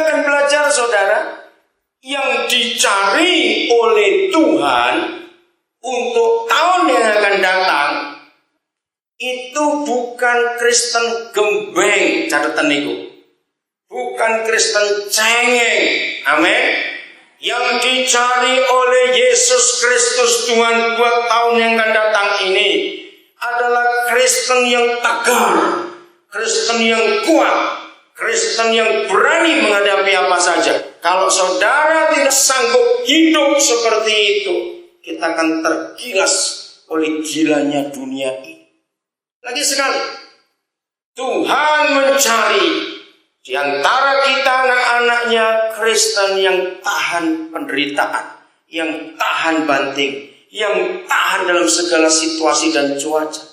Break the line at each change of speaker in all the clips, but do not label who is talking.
akan belajar saudara, yang dicari oleh Tuhan untuk tahun yang akan datang itu bukan Kristen gembeng, catatan itu. Bukan Kristen cengeng. Amin. Yang dicari oleh Yesus Kristus Tuhan buat tahun yang akan datang ini adalah Kristen yang tegar, Kristen yang kuat, Kristen yang berani menghadapi apa saja. Kalau saudara tidak sanggup hidup seperti itu, kita akan tergilas oleh gilanya dunia ini. Lagi sekali, Tuhan mencari di antara kita anak-anaknya Kristen yang tahan penderitaan, yang tahan banting, yang tahan dalam segala situasi dan cuaca.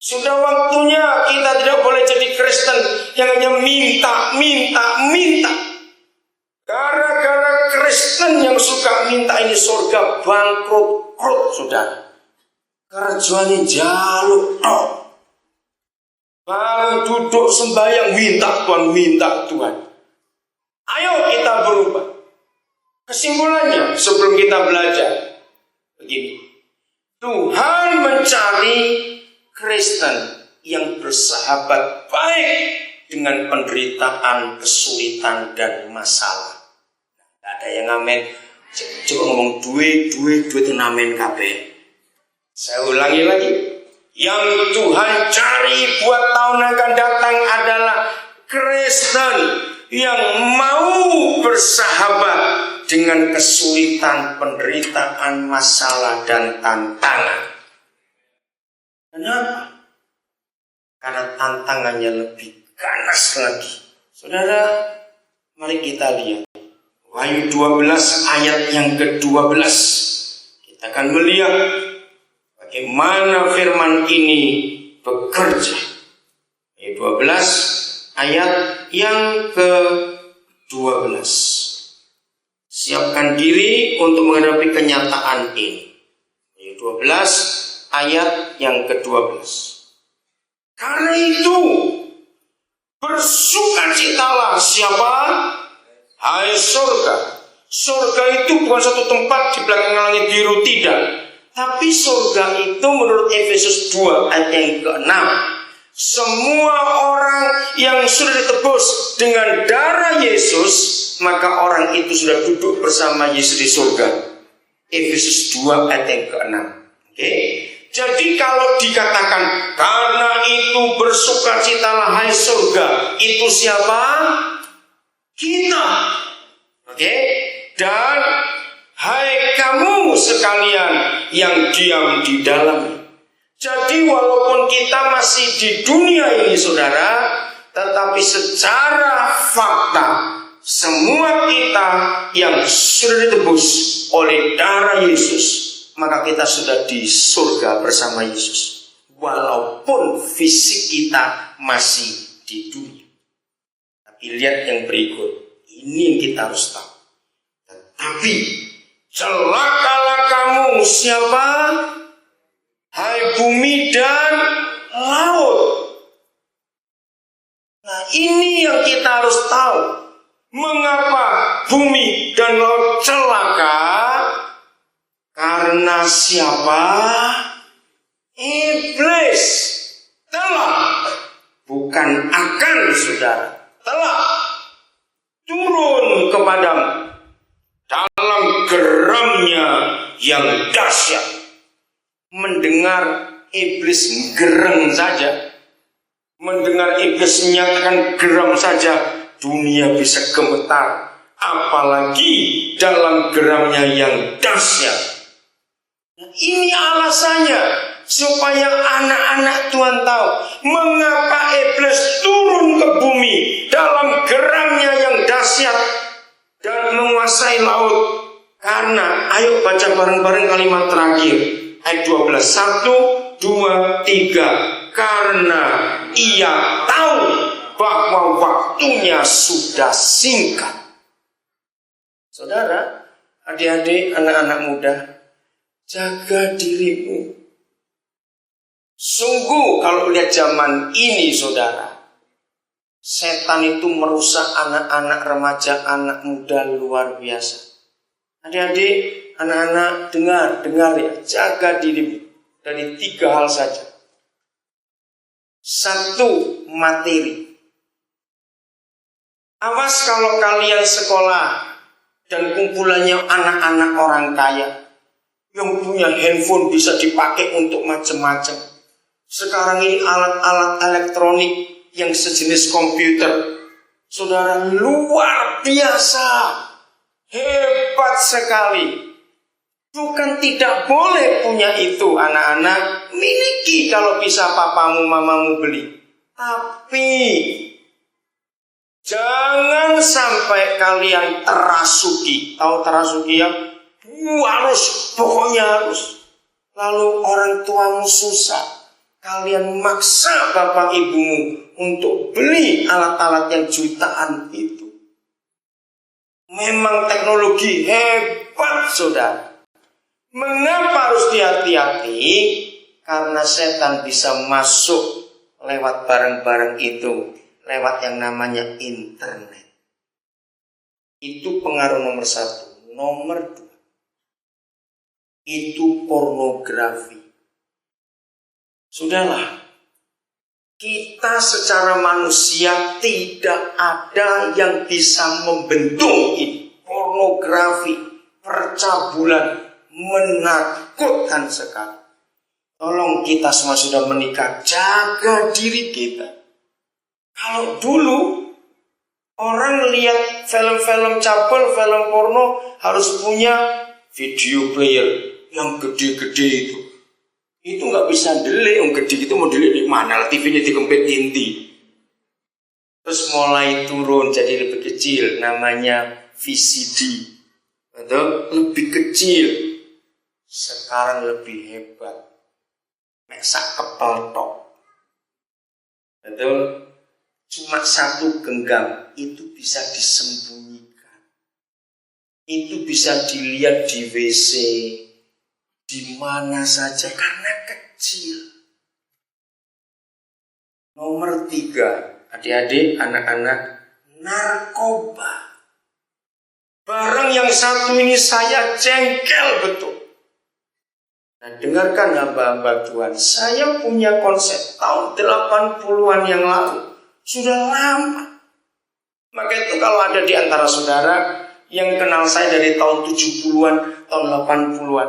Sudah waktunya kita tidak boleh jadi Kristen yang hanya minta. Gara-gara Kristen yang suka minta ini surga bangkrut, saudara. Kerjanya jaluk tok. Baru duduk sembahyang minta Tuhan. Ayo kita berubah. Kesimpulannya sebelum kita belajar begini. Tuhan mencari Kristen yang bersahabat baik dengan penderitaan, kesulitan dan masalah. Tidak ada yang amin. Coba ngomong duit amin kabeh. Saya ulangi lagi. Yang Tuhan cari buat tahun akan datang adalah Kristen yang mau bersahabat dengan kesulitan, penderitaan, masalah, dan tantangan. Kenapa? Karena tantangannya lebih ganas lagi. Saudara, mari kita lihat Wahyu 12 ayat yang ke-12. Kita akan melihat bagaimana firman ini bekerja. Ayat 12 ayat yang ke-12. Siapkan diri untuk menghadapi kenyataan ini. Ayat 12 ayat yang ke-12. Karena itu bersukacitalah siapa? Hai surga. Surga itu bukan satu tempat di belakang langit biru, tidak. Tapi surga itu menurut Efesus 2 ayat yang ke-6, semua orang yang sudah ditebus dengan darah Yesus, maka orang itu sudah duduk bersama Yesus di surga. Efesus 2 ayat yang ke-6. Oke. Jadi kalau dikatakan karena itu bersukacitalah hai surga, itu siapa? Kita. Oke. Dan hai kamu sekalian yang diam di dalamnya. Jadi walaupun kita masih di dunia ini saudara, tetapi secara fakta semua kita yang sudah ditebus oleh darah Yesus, maka kita sudah di surga bersama Yesus. Walaupun fisik kita masih di dunia. Tapi lihat yang berikut, ini yang kita harus tahu. Tetapi celakalah kamu siapa? Hai bumi dan laut. Nah ini yang kita harus tahu. Mengapa bumi dan laut celaka? Karena siapa? Iblis telah, bukan akan saudara, telah turun kepadamu dalam geramnya yang dahsyat. Mendengar iblis gereng saja, mendengar iblis menyatakan geram saja, dunia bisa gemetar, apalagi dalam geramnya yang dahsyat. Nah, ini alasannya supaya anak-anak Tuhan tahu mengapa iblis turun ke bumi dalam geramnya yang dahsyat dan menguasai laut. Karena, ayo baca bareng-bareng kalimat terakhir ayat 12. 1, 2, 3. Karena ia tahu bahwa waktunya sudah singkat. Saudara, adik-adik, anak-anak muda, jaga dirimu. Sungguh kalau lihat zaman ini saudara, Setan itu merusak anak-anak remaja, anak muda luar biasa. Adik-adik, anak-anak, dengar ya, jaga dirimu dari 3 hal saja. 1, materi. Awas kalau kalian sekolah dan kumpulannya anak-anak orang kaya yang punya handphone bisa dipakai untuk macam-macam. Sekarang ini alat-alat elektronik yang sejenis komputer, saudara, luar biasa, hebat sekali. Bukan tidak boleh punya itu, anak-anak, miliki kalau bisa papamu mamamu beli. Tapi jangan sampai kalian terasuki. Tahu terasuki ya? Harus, pokoknya harus. Lalu orang tuamu susah. Kalian maksa bapak ibumu untuk beli alat-alat yang jutaan itu. Memang teknologi hebat, saudara. Mengapa harus hati-hati? Karena setan bisa masuk lewat barang-barang itu, lewat yang namanya internet. Itu pengaruh nomor 1. Nomor 2, itu pornografi. Sudahlah, kita secara manusia tidak ada yang bisa membendung ini. Pornografi, percabulan, menakutkan sekali. Tolong, kita semua sudah menikah, jaga diri kita. Kalau dulu orang lihat film-film cabul, film porno harus punya video player yang gede-gede itu. Itu nggak bisa delik, yang gede itu mau delik di mana? TV-nya dikempit inti. Terus mulai turun jadi lebih kecil, namanya VCD. Atau lebih kecil. Sekarang lebih hebat. Sak kepal tok. Betul? Cuma 1 genggam itu bisa disembunyikan. Itu bisa dilihat di WC, di mana saja karena kecil. Nomor 3, adik-adik, anak-anak, narkoba. Barang yang satu ini saya jengkel betul. Nah, dengarkan hamba-hamba Tuhan, saya punya konsep tahun 80-an yang lalu. Sudah lama. Maka itu kalau ada di antara saudara yang kenal saya dari tahun 70-an, tahun 80-an,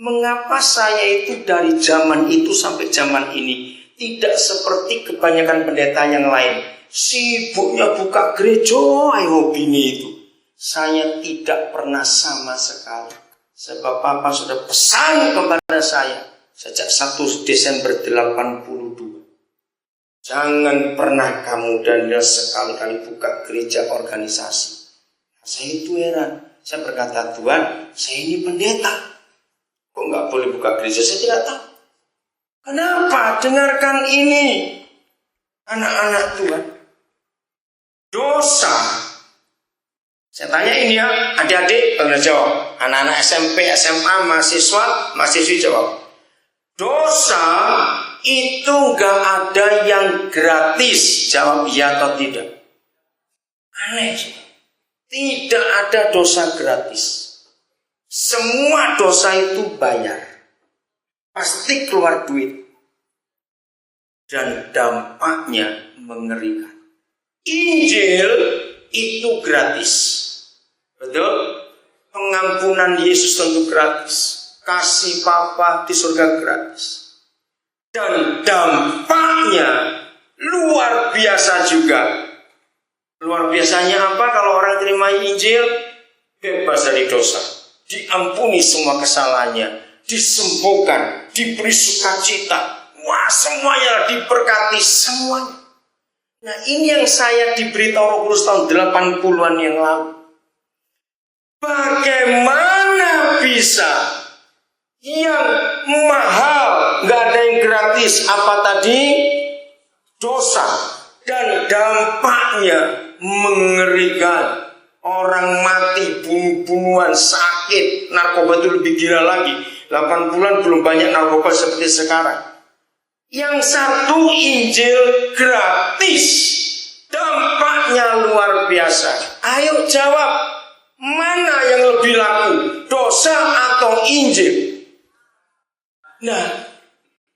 mengapa saya itu dari zaman itu sampai zaman ini tidak seperti kebanyakan pendeta yang lain, sibuknya buka gereja, hobi itu. Saya tidak pernah sama sekali. Sebab Papa sudah pesan kepada saya sejak 1 Desember 82. Jangan pernah kamu Daniel sekali-kali buka gereja organisasi. Saya itu heran. Saya berkata, Tuhan, saya ini pendeta. Kok nggak boleh buka gereja? Saya tidak tahu. Kenapa? Dengarkan ini, anak-anak Tuhan. Dosa. Saya tanya ini ya, adik-adik, kalian jawab. Anak-anak SMP, SMA, mahasiswa, mahasiswi jawab. Dosa itu nggak ada yang gratis. Jawab iya atau tidak. Aneh. Tidak ada dosa gratis. Semua dosa itu bayar. Pasti keluar duit. Dan dampaknya mengerikan. Injil itu gratis. Betul? Pengampunan Yesus tentu gratis. Kasih Papa di surga gratis. Dan dampaknya luar biasa juga. Luar biasanya apa? Kalau orang terima Injil, bebas dari dosa, diampuni semua kesalahannya, disembuhkan, diberi sukacita. Wah, semuanya diberkati semuanya. Nah, ini yang saya diberitahu Roh Kudus tahun 80-an yang lalu. Bagaimana bisa yang mahal, nggak ada yang gratis? Apa tadi? Dosa. Dan dampaknya mengerikan. Orang mati, bunuh-bunuhan, sakit. Narkoba itu lebih gila lagi. 8 bulan belum banyak narkoba seperti sekarang. Yang satu Injil gratis. Dampaknya luar biasa. Ayo jawab, mana yang lebih laku, dosa atau Injil? Nah,